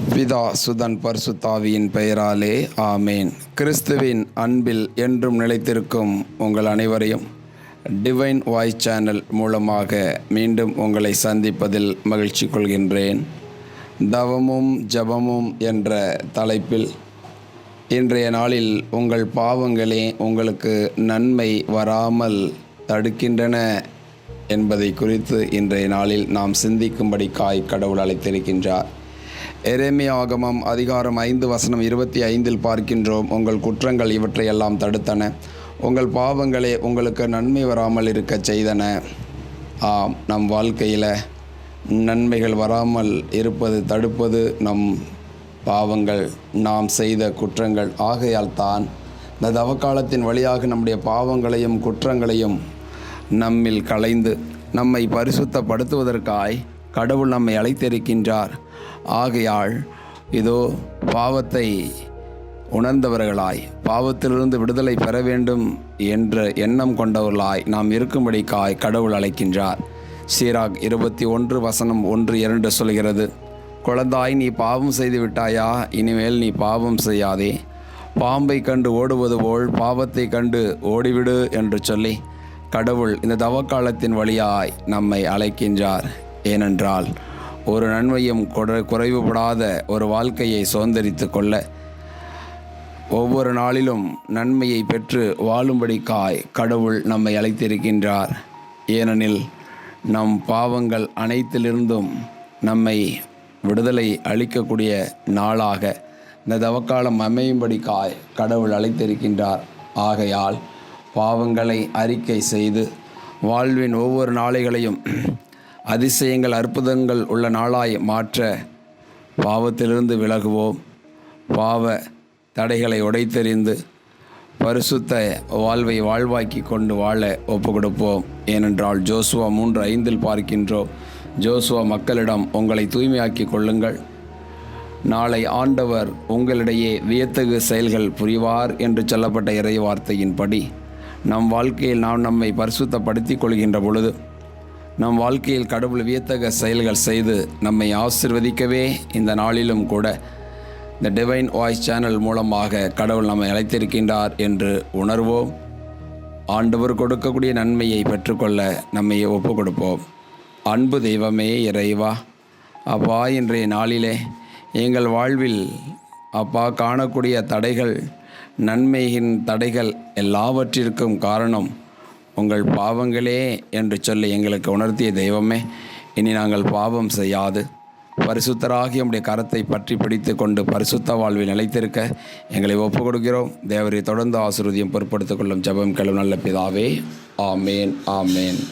பிதா சுதன் பரிசுத்தாவியின் பெயராலே ஆமேன். கிறிஸ்துவின் அன்பில் என்றும் நிலைத்திருக்கும் உங்கள் அனைவரையும் டிவைன் வாய்ஸ் சேனல் மூலமாக மீண்டும் உங்களை சந்திப்பதில் மகிழ்ச்சி கொள்கின்றேன். தவமும் ஜபமும் என்ற தலைப்பில் இன்றைய நாளில் உங்கள் பாவங்களே உங்களுக்கு நன்மை வராமல் தடுக்கின்றன என்பதை குறித்து இன்றைய நாளில் நாம் சிந்திக்கும்படிக்காய் கடவுள் அழைத்திருக்கின்றார். எரேமியாகமம் அதிகாரம் 5:25 பார்க்கின்றோம். உங்கள் குற்றங்கள் இவற்றையெல்லாம் தடுத்தன, உங்கள் பாவங்களே உங்களுக்கு நன்மை வராமல் இருக்க செய்தன. ஆம், நம் வாழ்க்கையில் நன்மைகள் வராமல் இருப்பது தடுப்பது நம் பாவங்கள், நாம் செய்த குற்றங்கள். ஆகையால் தான் இந்த தவக்காலத்தின் வழியாக நம்முடைய பாவங்களையும் குற்றங்களையும் நம்மில் களைந்து நம்மை பரிசுத்தப்படுத்துவதற்காய் கடவுள் நம்மை அழைத்திருக்கின்றார். ஆகையால் இதோ பாவத்தை உணர்ந்தவர்களாய், பாவத்திலிருந்து விடுதலை பெற வேண்டும் என்ற எண்ணம் கொண்டவர்களாய் நாம் இருக்கும்படிக்காய் கடவுள் அழைக்கின்றார். சீராக் 21:1-2 சொல்கிறது, குழந்தாய், நீ பாவம் செய்து விட்டாயா? இனிமேல் நீ பாவம் செய்யாதே. பாம்பை கண்டு ஓடுவது போல் பாவத்தை கண்டு ஓடிவிடு என்று சொல்லி கடவுள் இந்த தவக்காலத்தின் வழியாய் நம்மை அழைக்கின்றார். ஏனென்றால் ஒரு நன்மையும் குறைவுபடாத ஒரு வாழ்க்கையை சுதந்திரித்து கொள்ள, ஒவ்வொரு நாளிலும் நன்மையை பெற்று வாழும்படிக்காய் கடவுள் நம்மை அழைத்திருக்கின்றார். ஏனெனில் நம் பாவங்கள் அனைத்திலிருந்தும் நம்மை விடுதலை அளிக்கக்கூடிய நாளாக இந்த தவக்காலம் அமையும்படிக்காய் கடவுள் அழைத்திருக்கின்றார். ஆகையால் பாவங்களை அறிக்கை செய்து வாழ்வின் ஒவ்வொரு நாளைகளையும் அதிசயங்கள் அற்புதங்கள் உள்ள நாளாய் மாற்ற பாவத்திலிருந்து விலகுவோம். பாவ தடைகளை உடைத்தெறிந்து பரிசுத்த வாழ்வை வாழ்வாக்கி கொண்டு வாழ ஒப்பு கொடுப்போம். ஏனென்றால் யோசுவா 3:5 பார்க்கின்றோம், யோசுவா மக்களிடம் உங்களை தூய்மையாக்கி கொள்ளுங்கள், நாளை ஆண்டவர் உங்களிடையே வியத்தகு செயல்கள் புரிவார் என்று சொல்லப்பட்ட இறை வார்த்தையின்படி நம் வாழ்க்கையில் நாம் நம்மை பரிசுத்தப்படுத்தி கொள்கின்ற பொழுது நம் வாழ்க்கையில் கடவுள் வியத்தக செயல்கள் செய்து நம்மை ஆசீர்வதிக்கவே இந்த நாளிலும் கூட இந்த டிவைன் வாய்ஸ் சேனல் மூலமாக கடவுள் நம்மை அழைத்திருக்கின்றார் என்று உணர்வோம். ஆண்டவர் கொடுக்கக்கூடிய நன்மையை பெற்றுக்கொள்ள நம்மை ஒப்பு கொடுப்போம். அன்பு தெய்வமே இறைவா, அப்பா, இன்றைய நாளிலே எங்கள் வாழ்வில் அப்பா காணக்கூடிய தடைகள், நன்மையின் தடைகள் எல்லாவற்றிற்கும் காரணம் உங்கள் பாவங்களே என்று சொல்லி எங்களுக்கு உணர்த்திய தெய்வமே, இனி நாங்கள் பாவம் செய்யாது பரிசுத்தராகி உம்முடைய கரத்தை பற்றி பிடித்து கொண்டு பரிசுத்த வாழ்வில் நிலைத்திருக்க எங்களை ஒப்பு கொடுக்கிறோம். தேவரை தொடர்ந்து ஆசீர்வதியும் பொறுப்படுத்திக் கொள்ளும் ஜெபம் கேளும் நல்ல பிதாவே. ஆமேன், ஆமேன்.